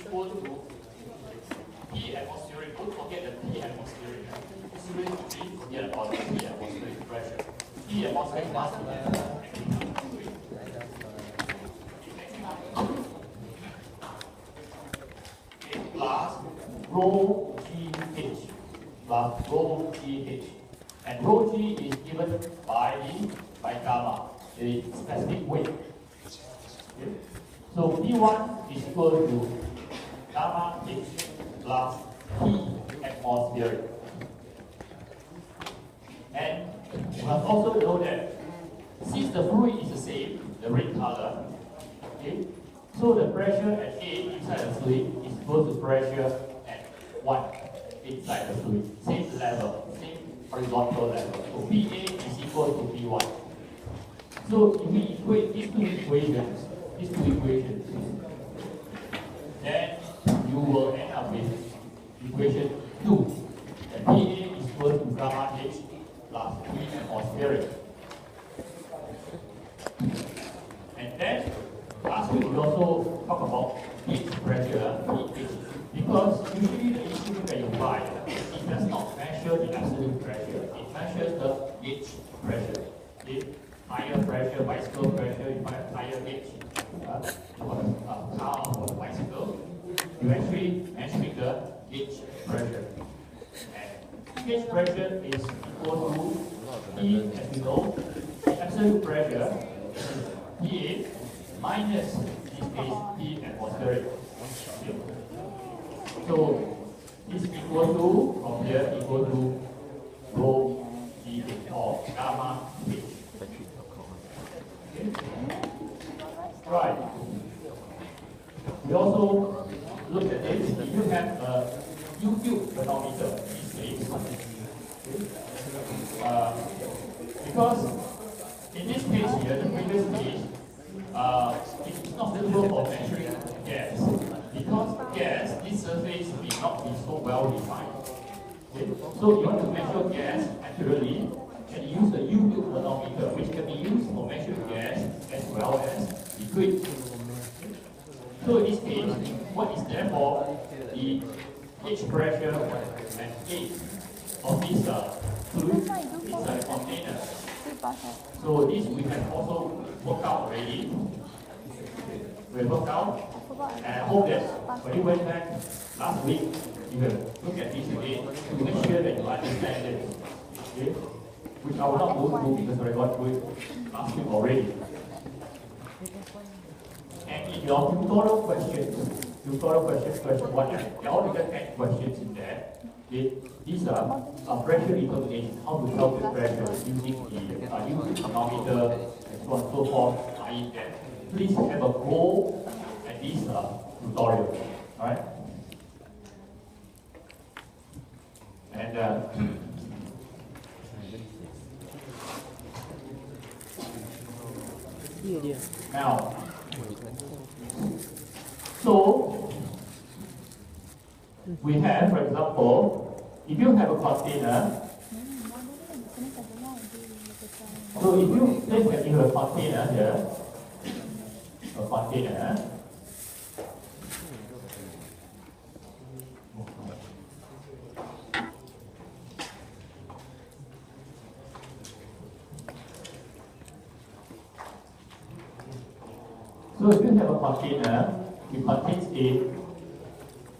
equal to P atmospheric. Don't forget the P atmospheric. This is going to be forget about the P atmospheric pressure. P atmospheric must be plus rho GH plus rho GH. And rho G is given by gamma, the specific weight. Okay. So P1 is equal to gamma H plus P atmospheric. And you must also know that since the fluid is the same, the red color, okay, so the pressure at A inside the fluid is equal to pressure at 1 inside the fluid. Same level, same horizontal level. So PA is equal to P1. So if we equate these two equations, then you will end up with equation 2. And PA is equal to gamma H plus P atmospheric. And then last week we also talk about gauge pressure, pH, because usually the instrument that you buy, it does not measure the absolute pressure, it measures the gauge pressure. If higher pressure, bicycle pressure, you find higher gauge for the car or the bicycle, you actually measuring the gauge pressure. And gauge pressure is equal to P, as you know, the absolute pressure is PA minus this case P atmospheric. Okay. So this equal to, from here, equal to rho GH or gamma H. Okay. Right. We also look at this. If you have a U-tube manometer in this case, because in this case here, the previous case, it's not suitable for measuring gas. Because gas, this surface may not be so well defined. Okay? So you want to measure gas accurately, and use the U-tube manometer, which can be used for measuring gas as well as liquid. So in this case, what is therefore the gauge pressure and gauge of this fluid inside the container? So this we have also worked out already. We worked out, and I hope that when you went back last week, you will look at this again to make sure that you understand it. Okay? Which I will not go through because I got through it last week already. And in your tutorial questions, question 1, there are already 10 questions in there. Okay? These are pressure determination, how to calculate pressure using the thermometer and so on and so forth. Are in there. Please have a go at this tutorial. Alright? And now, so we have, for example, if you have a container, so if you place that in a container here, a container, so if you have a container, it contains a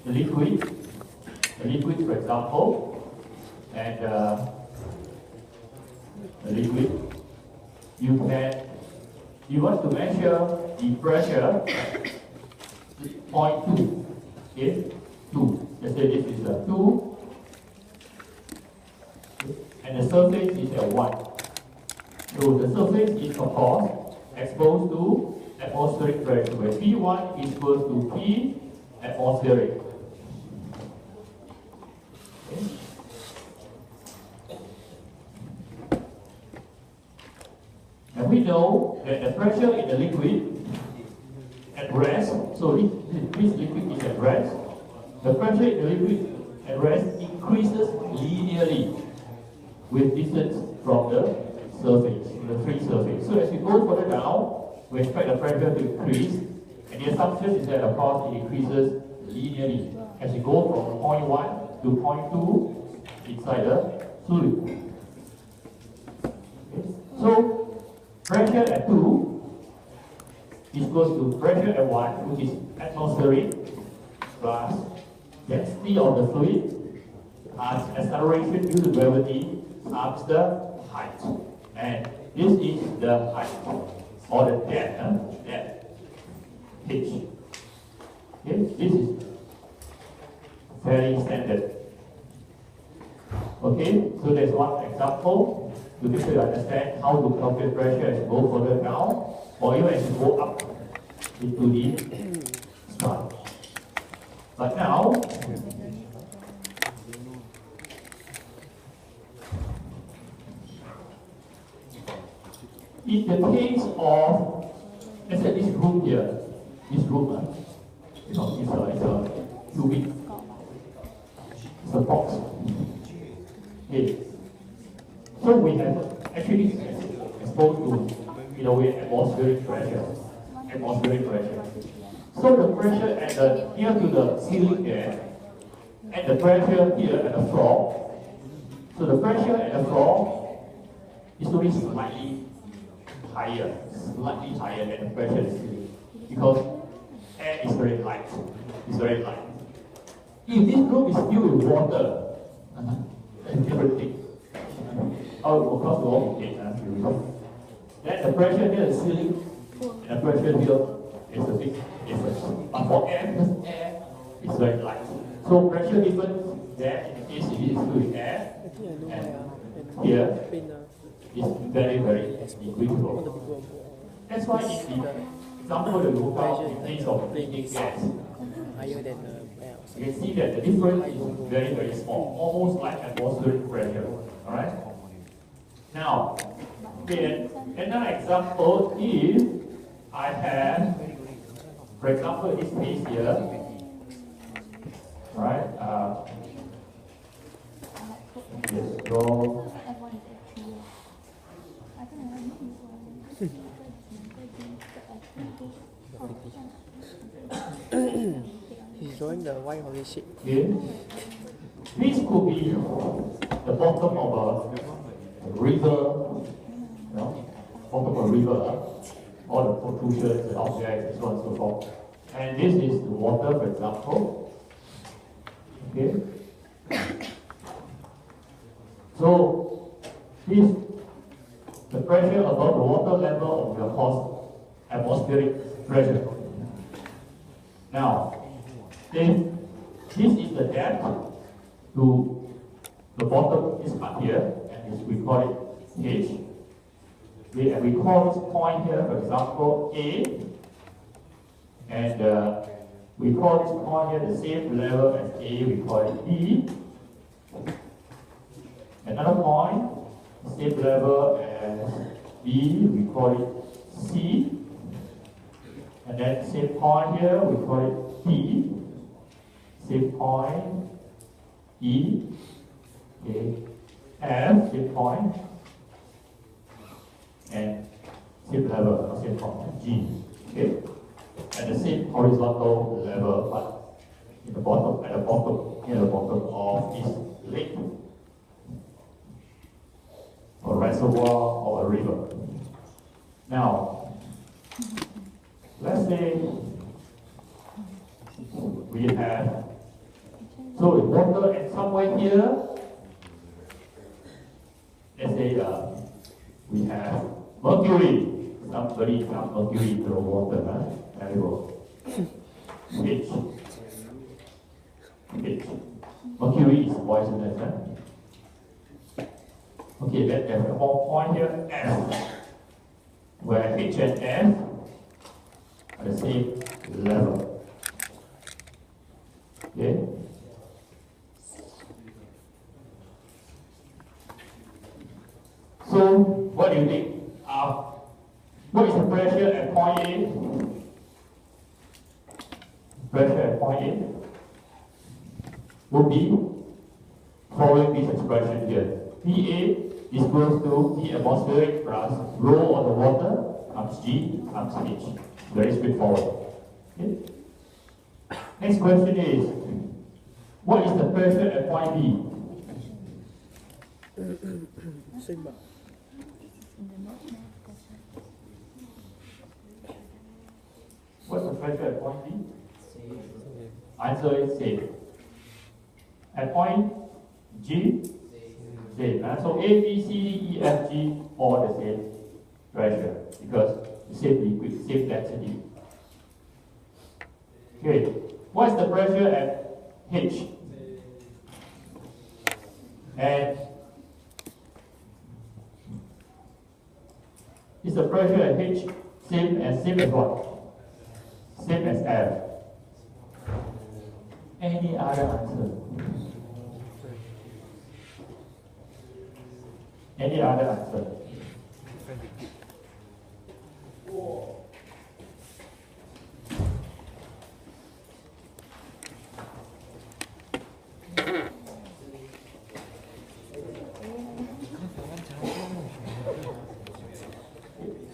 liquid, for example, and a liquid, you want to measure the pressure, point 2, okay, 2, let's say this is a 2, and the surface is a 1. So the surface is of course exposed to atmospheric pressure, where P1 is equal to P atmospheric. Okay. And we know that the pressure in the liquid at rest, so this liquid is at rest, the pressure in the liquid at rest increases linearly with distance from the surface, the free surface. So as we go further down, we expect the pressure to increase, and the assumption is that of course it increases linearly as you go from point 1 to point 2 inside the fluid. Okay. So pressure at 2 is equals to pressure at 1, which is atmospheric, plus density of the fluid times acceleration due to gravity times the height. And this is the height, or the depth, h. Okay, this is very standard. Okay, so there's one example to make sure you understand how to calculate pressure as you go further down, or even as you go up into the sky. But now, in the case of, let's say this room here, this room, it's a cubic, it's a box. Okay. So we have actually exposed to, in a way, atmospheric pressure. So the pressure at the near to the ceiling there, and the pressure here at the floor. So the pressure at the floor is only slightly higher than the pressure at the ceiling, because air is very light. It's very light. If this room is filled with water, that's a different thing. Of course, we all take then the pressure near the ceiling and the pressure here is a big difference. But for air, because air is very light. So pressure difference there in the case it is fluid air, and here is very, very negligible. That's why in the example that we look out in case of leaking gas, you can see that the difference is very, very small, almost like atmospheric pressure. Alright? Now, okay, another example is I have, for example, this piece here. Right? Yes, so he's drawing the white holy shape. okay. This could be the bottom of a river, bottom of a river, all the protrusions and objects, and so on and so forth. And this is the water, for example. Okay. So this the pressure above the water level of your course atmospheric pressure. Now, if this is the depth to the bottom, this part here, and we call it H. And we call this point here, for example, A, and we call this point here the same level as A, we call it B. Another point, same level as B, we call it C. And then same point here, we call it D. Same point, E. Okay. F, same point. And same level, same point, G. Okay. At the same horizontal level, but in the bottom, at the bottom, near the bottom of this lake, or reservoir, or a river. Now, let's say we have, so the water and somewhere here, let's say we have mercury. Somebody dump mercury into the water, There we go. H. Mercury is poisonous, Okay, then there's a whole point here, F, where H and F are the same level. Okay? So, what do you think? What is the pressure at point A? Pressure at point A will be following this expression here. PA is equal to P atmospheric plus rho on the water times G times H. Very straightforward. Okay? Next question is, what is the pressure at point B? What's the pressure at point B? Answer is same. At point G, same. So A, B, C, D, E, F, G, all the same pressure because same liquid, same density. Okay, what's the pressure at H? And is the pressure at H same as what? Same as F. Any other answer? Any other answer?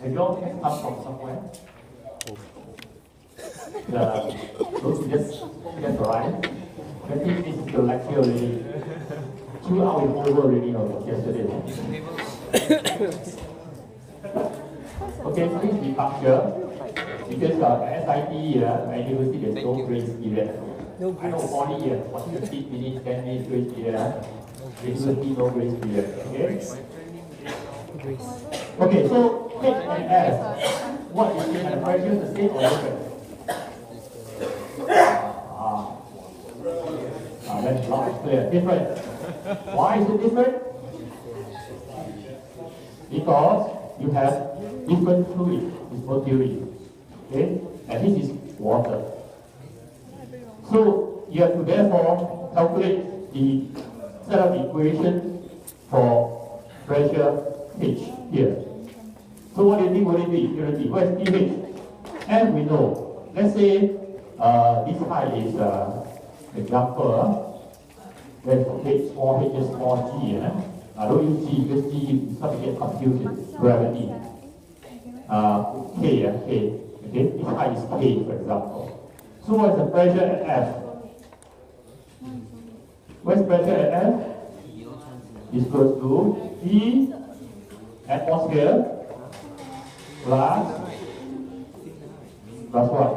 Have you all come from somewhere? Those just arrived. I think this is the lecture already. 2 hours over already yesterday. Okay, please be punctual. Because SIT, university, there's no grace period. I know poly, 15 minutes, 10 minutes grace period. University, no grace period. Okay? Okay, so H and S, what is the pressure, the same or different? That's not clear. Different. Why is it different? Because you have different fluid, it's mercury. Okay? And this is water. So you have to therefore calculate the set of equation for pressure H here. So what do you think will it be? Where's pH? And we know, let's say this height is example, there's H small h is small g. Don't use g because g you start to get confused. Gravity. K. Okay, this height is K, for example. So what is the pressure at F? What's pressure at F? Is equal to E atmosphere plus what?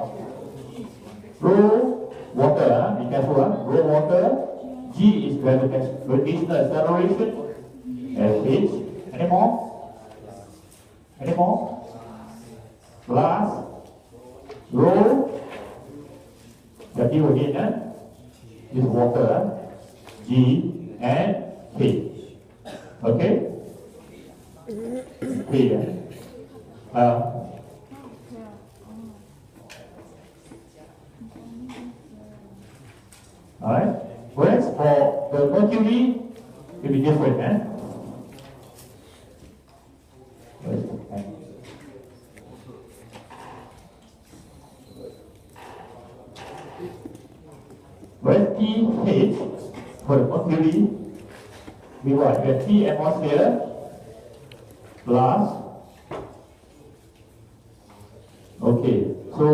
Rho water, be careful, rho water. G is gravitational acceleration. H. Any more? Any more? Plus rho W again, is water. G and K. Okay? K. Alright? Whereas for the mercury, it will be different. Whereas pH for the mercury, we what? We have T atmosphere plus. Okay, so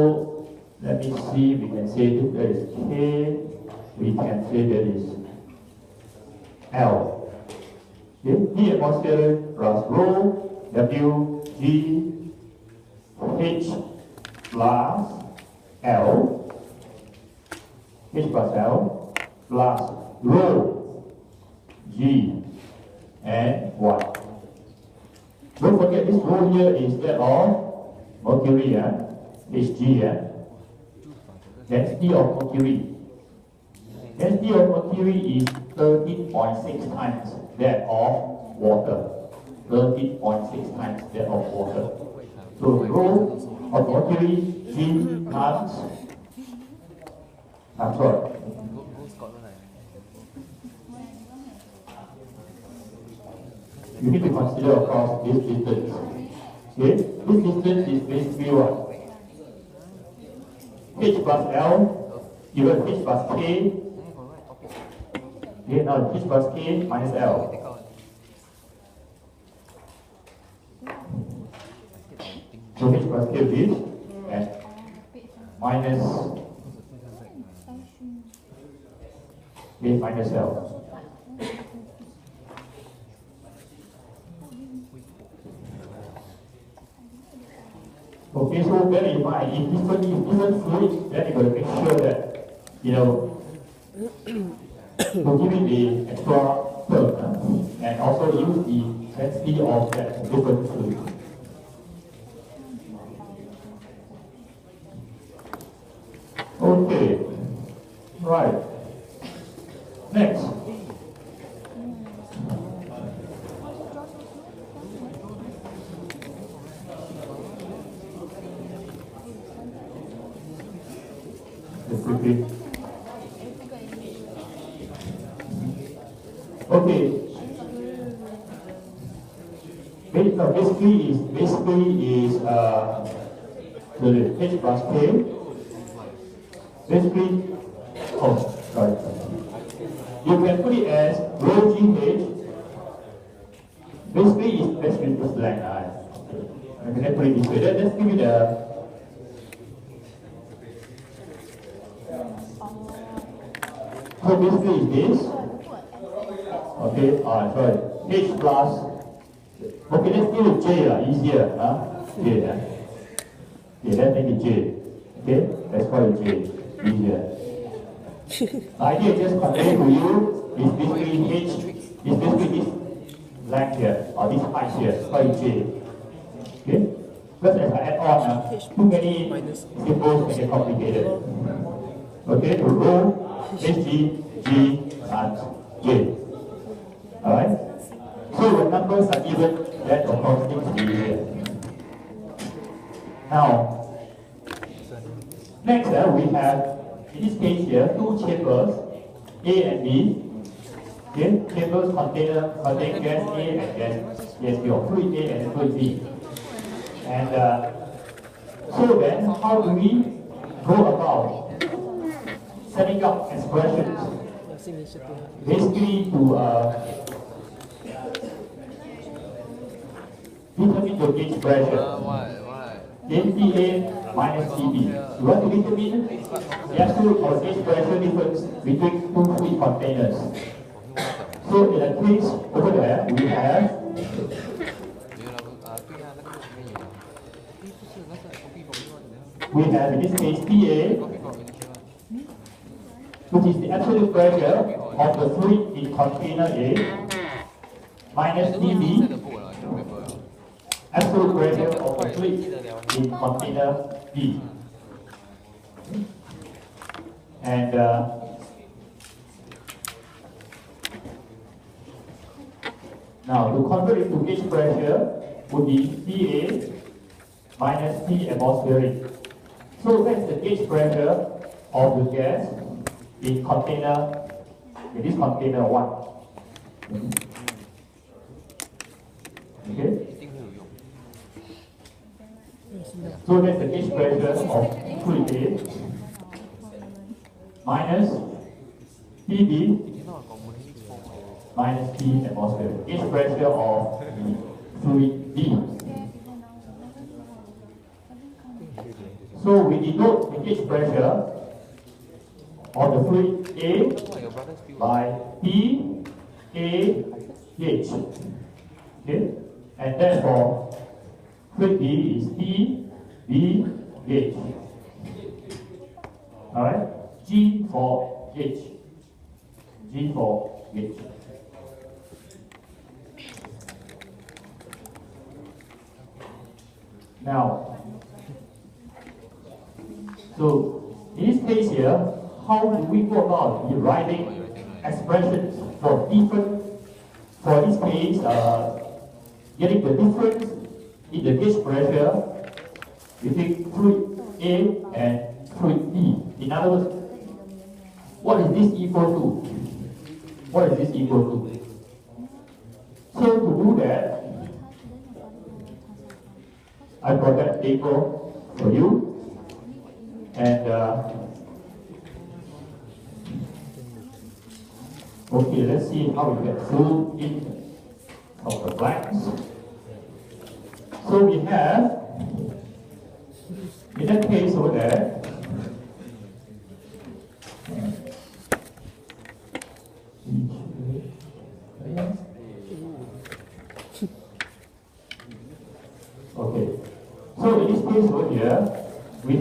let me see, we can say that there is K, we can say there is L. Okay, T atmosphere plus rho, W, G, H plus L, H plus L plus rho, G, and what? Don't forget this rho here is that of mercury, Hg, density of mercury. Density of mercury is 13.6 times that of water. 13.6 times that of water. So rho of mercury, G times, I'm sorry. You need to consider, of course, this distance. Okay? This distance is basically what? H plus L, even H plus K. Okay, now H plus K minus L. So H plus K is and minus base minus L. Okay, so bear in mind, if different fluid, then you got to make sure that, you know, to give it the extra term, and also use the density of that different fluid. Okay, right. Next. Okay. Basically is the H plus K. Basically, oh, sorry. You can put it as rho GH. Basically, it's blank. Let's put it this way. Let's give it a. So basically, is this. Okay, sorry. H plus. Okay, let's give it J, easier. J, yeah, let's make it J. Okay, let's call it J. Easier. The idea just convey to you is basically H, is basically this length here, or this height here, call it J. Okay? Because as I add on, too many symbols can get complicated. Okay, so rho, HG, G, and J. Alright? So when numbers are even, then of course things will be easier. Now, next we have, in this case here, two chambers, A and B. Okay, chambers contain gas A and gas B, or fluid A and fluid B. And so then, how do we go about setting up expressions? Basically to determine the gauge pressure. TA minus TB. You want to determine the absolute or gauge pressure difference between two fluid containers. So in that case, over there, we have in this case TA, which is the absolute pressure of the fluid in container A, minus TB, absolute pressure of the fluid in container B. And now to convert it to gauge pressure would be TA minus T atmospheric. So that's the gauge pressure of the gas in container, in this container 1. Okay? So that's the gauge pressure of fluid A minus TB minus T atmosphere. Gauge pressure of the fluid B. So we denote the gauge pressure of the fluid A by P A gauge. Okay? And therefore fluid B is P B gauge. Alright? G for gauge. G for gauge. Now, so in this case here, how do we go about deriving expressions for this case, getting the difference in the gauge pressure between fluid A and fluid B. In other words, what is this equal to? What is this equal to? So to do that, I brought that table for you. And okay, let's see how we get through in of the blanks. So we have, in that case over there,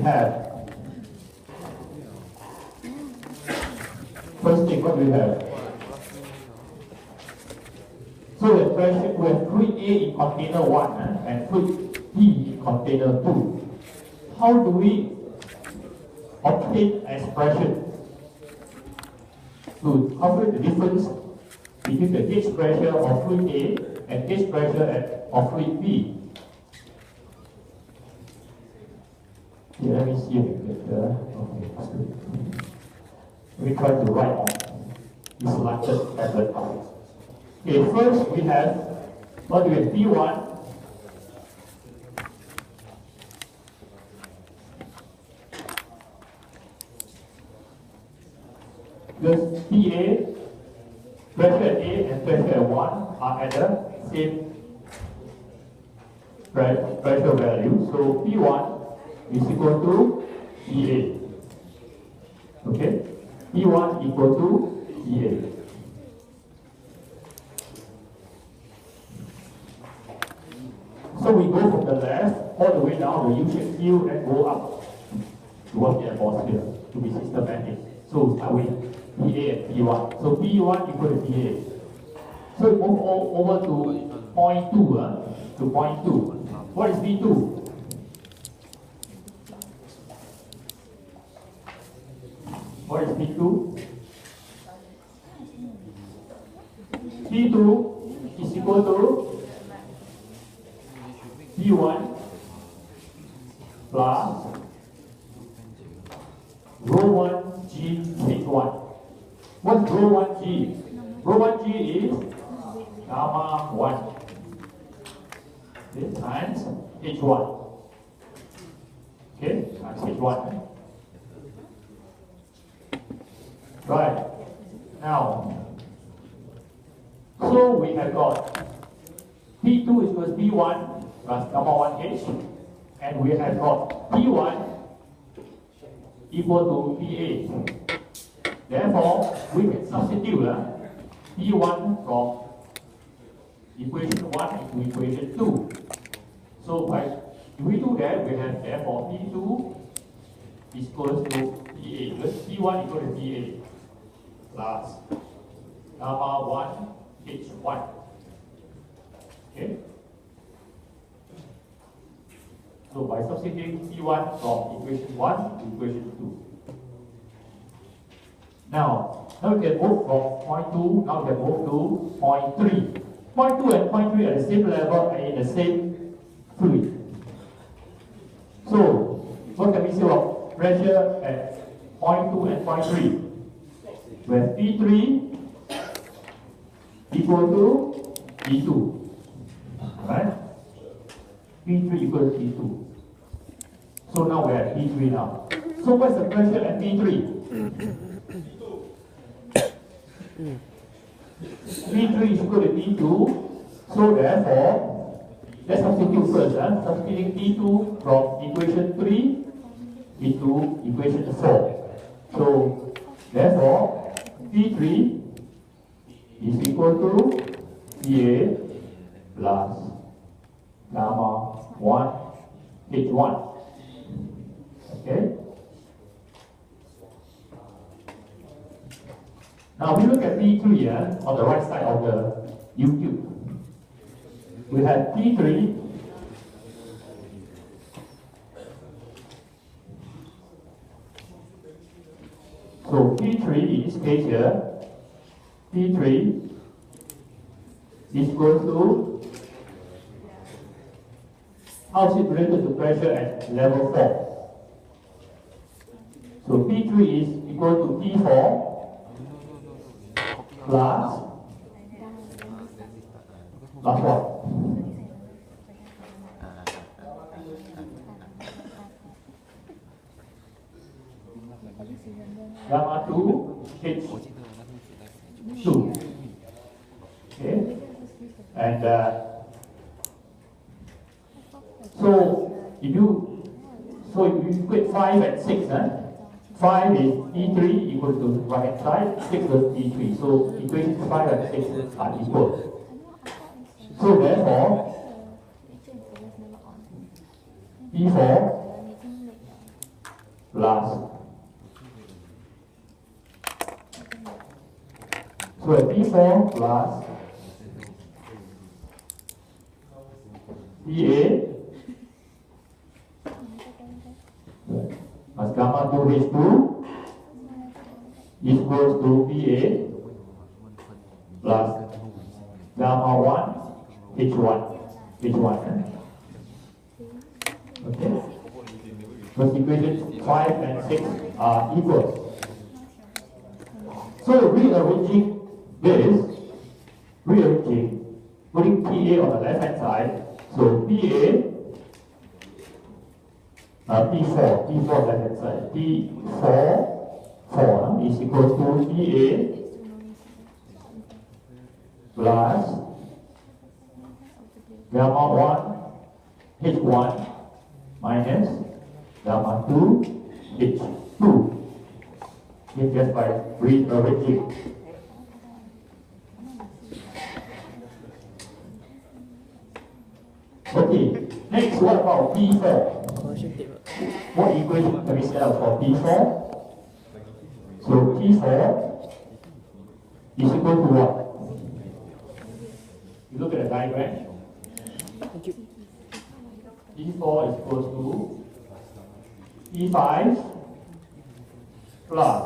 have? First thing, what do we have? So the pressure, we have fluid A in container 1 and fluid B in container 2. How do we obtain expression to calculate the difference between the gauge pressure of fluid A and gauge pressure of fluid B? Here, let me see if we get okay, that's good. Let me try to write on this selected method. Okay, first we have, what do we have? P1 because PA, pressure at A and pressure at 1 are at the same pressure value. So P1 is equal to PA. Okay? P1 equal to PA. So we go from the left all the way down the U-shaped field and go up towards the atmosphere to be systematic. So start with PA and P1. So P1 equal to PA. So we move over to point 2. To point 2. What is P2? What is P2? P2 is equal to P1 plus rho 1G H1. What's rho 1G? Rho 1G is gamma 1. Okay, times H1. Okay, times H1. Right. Now, so we have got P2 is equal to P1 plus gamma 1H, and we have got P1 equal to PA. Therefore, we can substitute P1 from equation 1 into equation 2. So if we do that, we have therefore P2 is equal to PA, because P1 equal to PA plus gamma 1 H1. Okay? So by substituting P1 from equation 1 to equation 2. Now we can move from point 2, now we can move to point 3. Point 2 and point 3 are the same level and in the same fluid. So, what can we say about pressure at point 2 and point 3? Where P3 equal to P2. Right? P3 equal to P2. So now we're at P3 now. So what's the pressure at P3? P3 is equal to P2. So therefore, let's substitute first. Substituting P2 from equation 3 into equation 4. So therefore, P3 is equal to PA plus gamma 1 H1. Okay? Now we look at P3 on the right side of the U-tube. We have P3 so P3 in this case here, P3 is equal to, how is it related to pressure at level 4? So P3 is equal to P4 plus what? Gamma 2 H2. Okay, and so if you equate 5 and 6, 5 is P3 equal to right hand side, 6 is P3. So equations 5 and 6 are equal. So therefore, P4 plus. So at P4 plus PA plus gamma 2H2 equals to PA plus gamma 1 H1. Okay? Because equations 5 and 6 are equal. So rearranging this, putting PA on the left hand side, so P4 left hand side, P4 is equals to PA plus gamma 1 H1 minus gamma 2 H2. Okay, just by rearranging. Okay, next what about P4? Conversion table. What equation can we set up for P4? So P4 is equal to what? You look at the diagram. Thank you. P4 is equal to P5 plus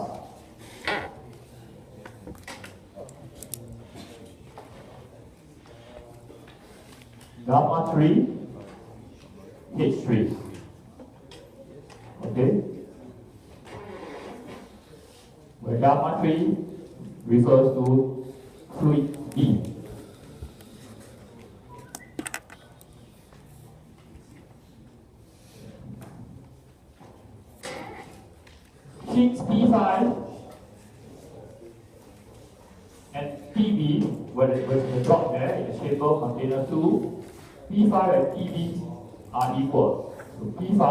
gamma 3 H3. Okay? Where gamma 3 refers to fluid E. Since P5 and PB, where the drop there in the chamber container 2, P5 and PB are equal. So P5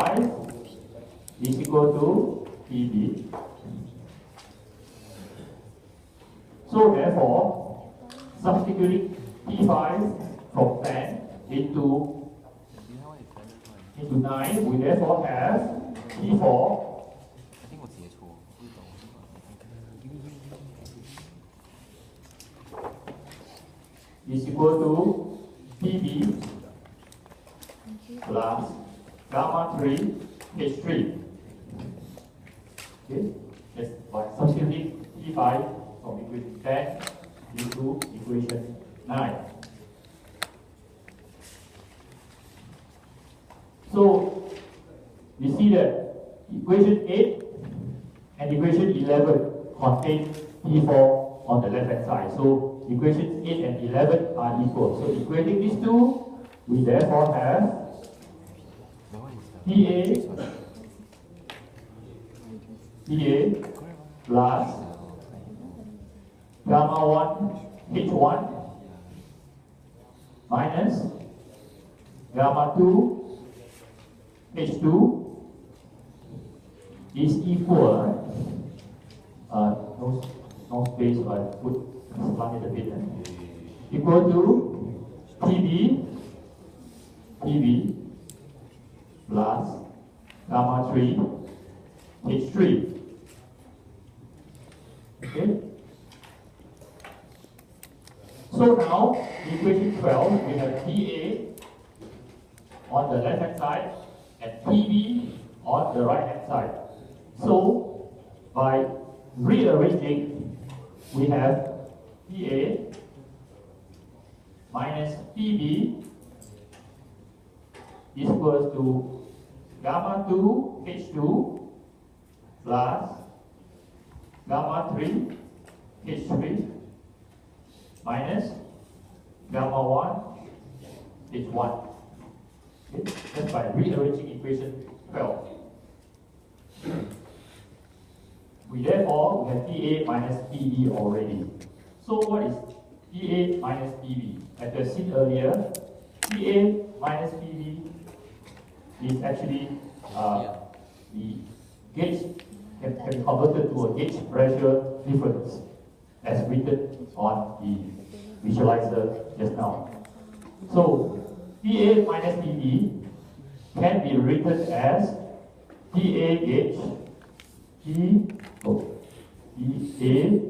is equal to PB. So therefore, substituting P5 from 10 into 9, we therefore have P4 is equal to PB plus gamma 3 H3. Okay, that's by substituting P5 from equation 10 into equation 9. So we see that equation 8 and equation 11 contain P4 on the left hand side. So equations 8 and 11 are equal. So equating these two, we therefore have PA plus gamma 1 H1 minus gamma 2 H2 is equal, no space, I put slant it a bit, equal to PB plus gamma 3 H3. Okay? So now, equation 12, we have PA on the left hand side and PB on the right hand side. So, by rearranging, we have PA minus PB is equals to gamma 2 H2 plus gamma 3 H3 minus gamma 1 H1. Okay? That's by rearranging equation 12. We therefore have PA minus PB already. So what is PA minus PB? As we have seen earlier, PA minus PB is actually the gauge can be converted to a gauge pressure difference as written on the visualizer just now. So PA minus PB can be written as PA gauge E, oh, E, A.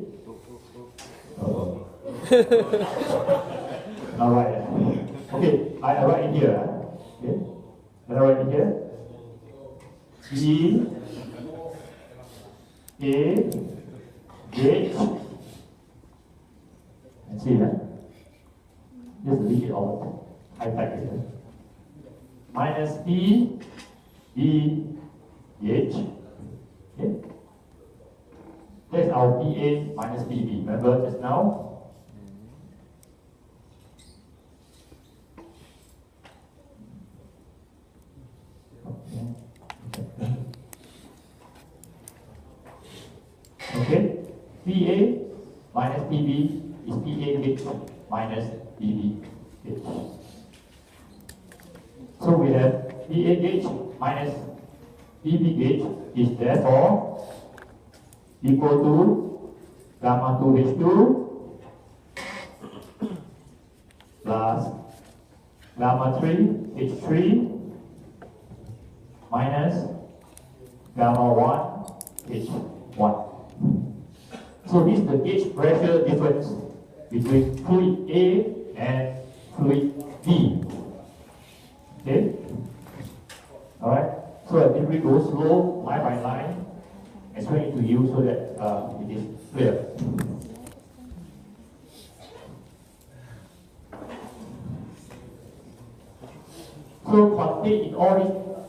All right. Okay, I write in here. Okay, I write in here. E, A, H. And see that? Just leave it all. I type it here. Minus E, H. Okay. That's our PA minus PB. Remember just now? Okay. PA minus PB is PA H minus PB H. So we have PA H minus PB H is therefore equal to gamma 2H2 plus gamma 3H3 minus gamma 1H1. So this is the gauge pressure difference between fluid A and fluid B. Okay? Alright? So if we go slow, line by line, explain it to you so that it is clear. So contained in all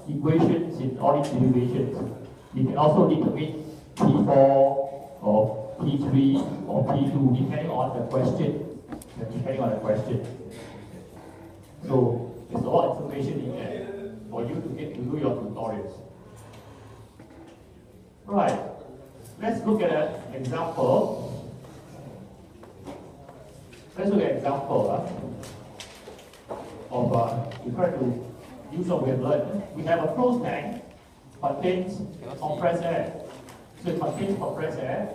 these equations, in all these derivations, you can also determine P4 or P3 or P2 depending on the question. So there's a lot of information in there for you to get to do your tutorials. Right. Let's look at an example. Let's look at an example of we try to use what we have learned. We have a closed tank contains compressed air. So it contains compressed air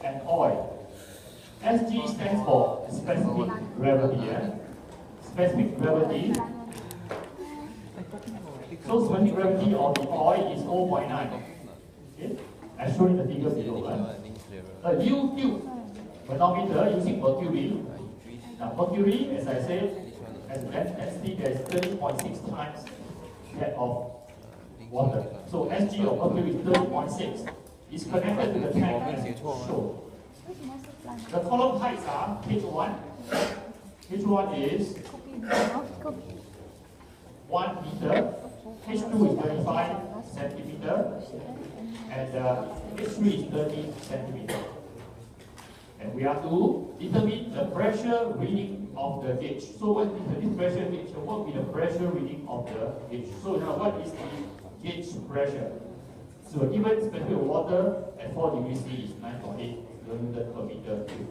and oil. SG stands for specific gravity. Specific gravity. So specific gravity of the oil is 0.9. Okay? As shown in the figure below. A U tube manometer using mercury. Now mercury, as I said, as a density, there is 30.6 times that of water. So SG of mercury is 30.6. It's connected to the tank as shown. The column heights are H1. H1 is 1 meter. H2 is 35 centimeter. And H3 is 30 centimeter. And we have to determine the pressure reading of the gauge. So what is this pressure gauge? So what will be the pressure reading of the gauge? So now what is the gauge pressure? So a given specific water at 4 degrees C is 9.8 kilonewton per meter cube.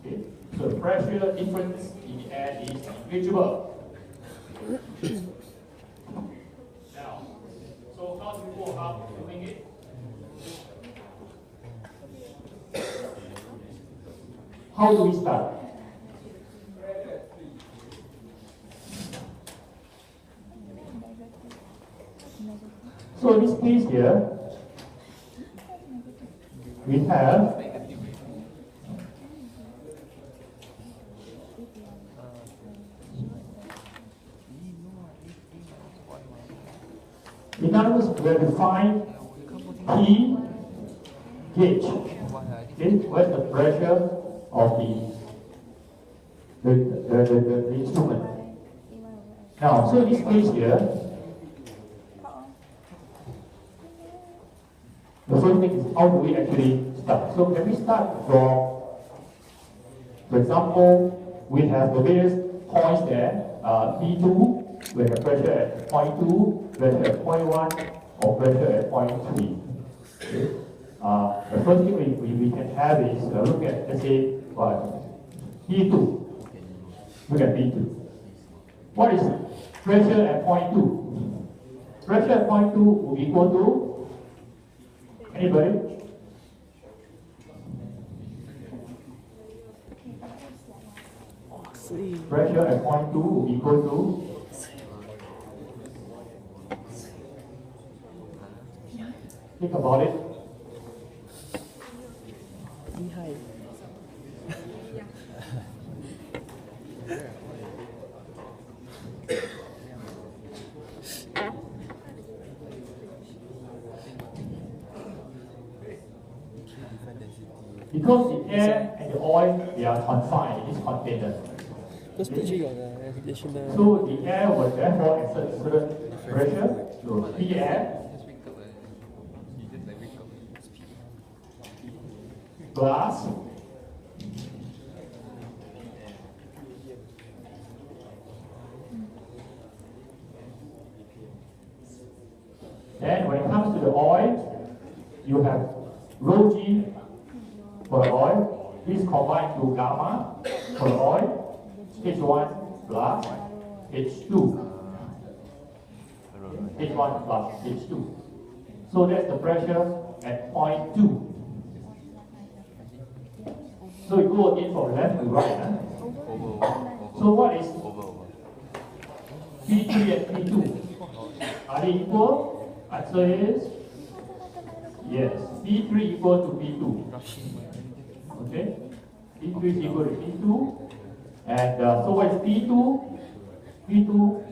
Okay? So the pressure difference in the air is negligible. Now, so how do you go about doing it? How do we start? So in this case here, we have in other words, we have to find P gauge. Okay, where's the pressure of the instrument? Now, so in this case here, the first thing is how do we actually start? So can we start from, for example, we have the various points there, P2, we have pressure at point 2, pressure at point 1, or pressure at point 3. Okay? The first thing we can have is look at, let's say, P2. Look at P2. What is pressure at point 2? Pressure at point 2 will be equal to, anybody? Pressure at point 2 will be equal to think about it. Because the air and the oil, they are confined in this container. Because PG got additional. So the air will therefore exert certain pressure. So P air plus then when it comes to the oil, you have rho G for the oil. This combined to gamma for the oil, H1 plus H2. H1 plus H2. So that's the pressure at point 2. So you go again from left to right. So what is P3 and P2? Are they equal? Answer is yes. P3 equal to P2. Okay? P3 is equal to P2. And so what is P2? P2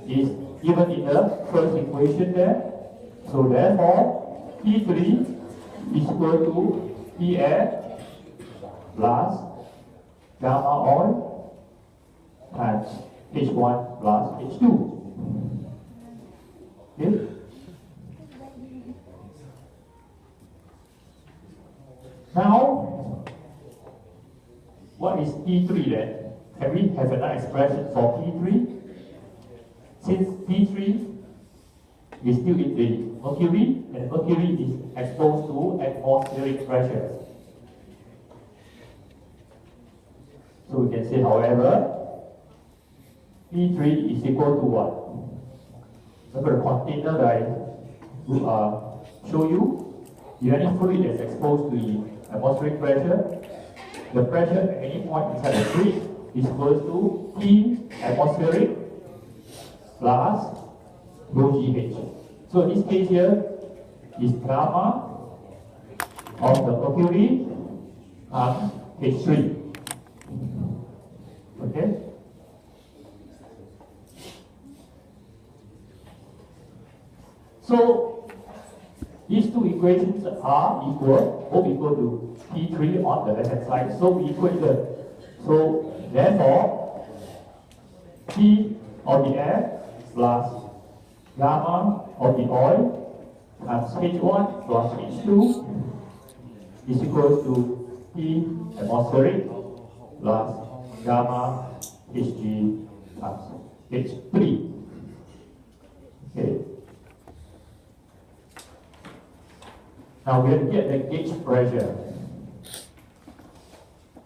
is given in the first equation there. So therefore, P3 is equal to P air plus gamma oil times H1 plus H2. Okay? Now, what is P3 then? Can we have another expression for P3? Since P3 is still in the mercury, and mercury is exposed to atmospheric pressure. So we can say, however, P3 is equal to what? Remember the container that I show you? If any fluid that's exposed to the atmospheric pressure, the pressure at any point inside the fluid is equal to P atmospheric plus rho GH. So in this case here is gamma of the mercury times H3. Okay? So these two equations are equal, both equal to P3 on the left hand side. So we equate them. So therefore, P of the air plus gamma of the oil times H1 plus H2 is equal to P atmospheric plus gamma Hg times H3. Okay. Now we have to get the gauge pressure.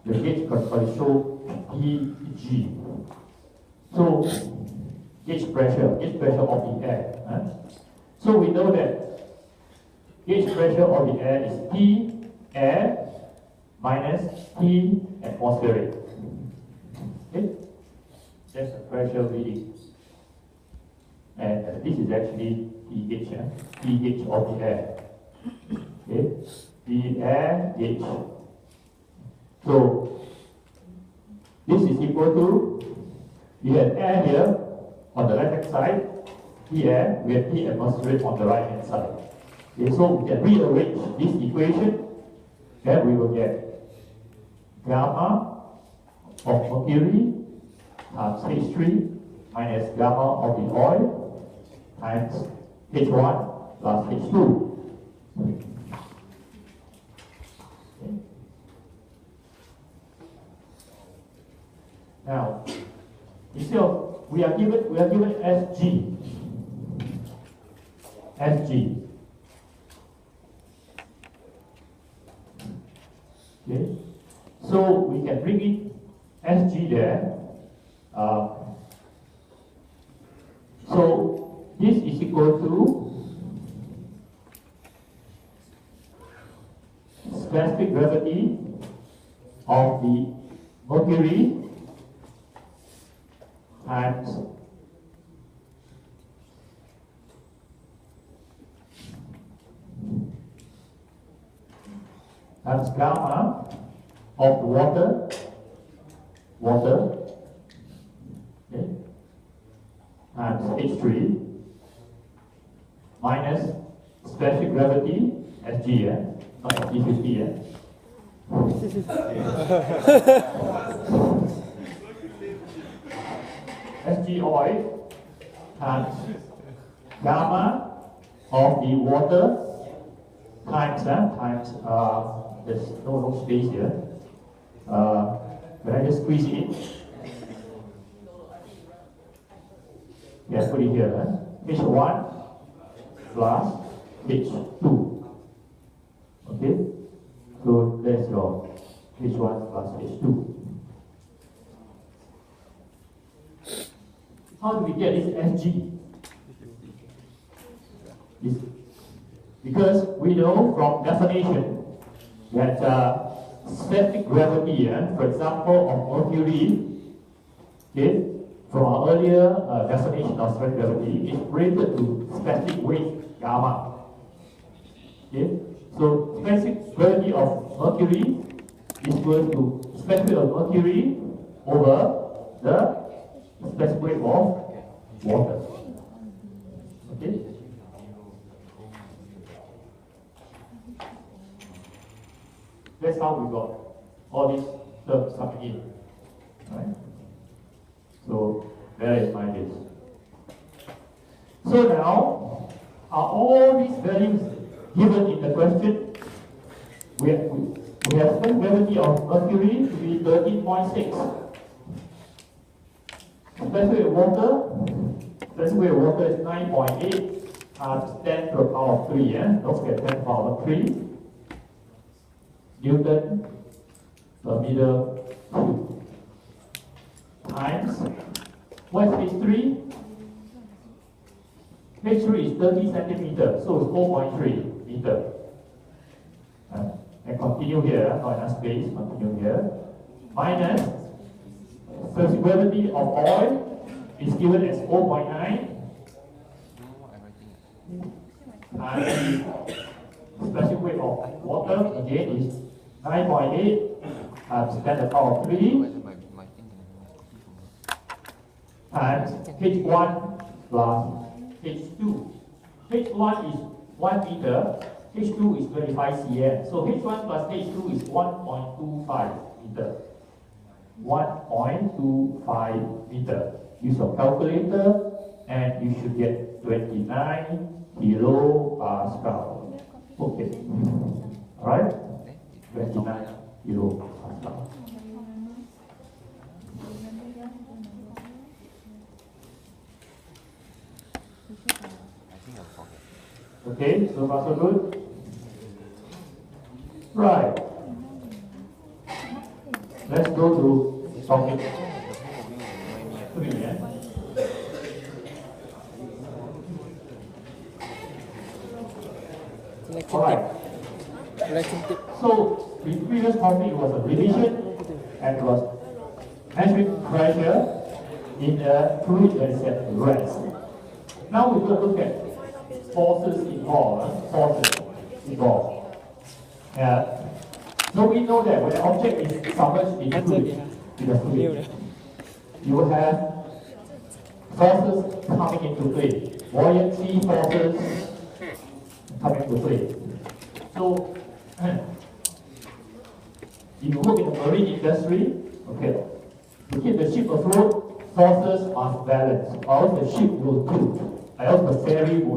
The gauge can show Pg. So gauge pressure of the air. So we know that gauge pressure of the air is P air minus P atmospheric. Okay? That's the pressure reading. And this is actually P gauge. P gauge of the air. Okay? The air gauge. So this is equal to, we have air here on the left hand side, P air, we have P atmospheric on the right hand side. Okay, so we can rearrange this equation, and we will get gamma of mercury times H3 minus gamma of the oil times H1 plus H2. Now, instead of we are given Sg. Sg. Okay. So we can bring in Sg there. So this is equal to specific gravity of the mercury times gamma of water, okay, times H3 minus specific gravity Sg, not Sg50, Hg oil times gamma of the water times there's no space here. When I just squeeze it, yeah, put it here. H1 plus H2. Okay, so that's your H1 plus H2. How do we get this Hg? Because we know from definition that specific gravity, for example, of Mercury, okay, from our earlier definition of specific gravity, is related to specific weight gamma. Okay, so specific gravity of Mercury is equal to specific weight of Mercury over the specific weight of water. Okay. That's how we got all these terms coming in. Right? So bear in mind this. So now, are all these values given in the question? We have specific gravity of Mercury to be 13.6. Specific weight of water is 9.8 times 10 to the power of 3. Don't forget 10 to the power of 3. Newton per meter cube times what is H3? H3 is 30 centimeters, so it's 4.3 meter. And continue here, not enough space, continue here. Minus specific gravity of oil is given as 4.9 and the specific weight of water again is 9.8 times 10 to the power of 3 times H1 plus H2. H1 is 1 meter, H2 is 25 cm. So H1 plus H2 is 1.25 meter. 1.25 meter. Use your calculator and you should get 29 kilopascal. Okay. Alright? 29 kilopascal. Okay, so far so good? Right. Let's go to topic 3. Alright. So the previous topic was a revision and it was measuring pressure in a fluid that is at rest. Now we're going to look at forces involved. So we know that when an object is submerged in a fluid, you will have forces coming into play, buoyancy forces coming into play. So, if you work in the marine industry, okay, to keep the ship afloat, forces must balance, or else the ship will tilt, or else the ferry will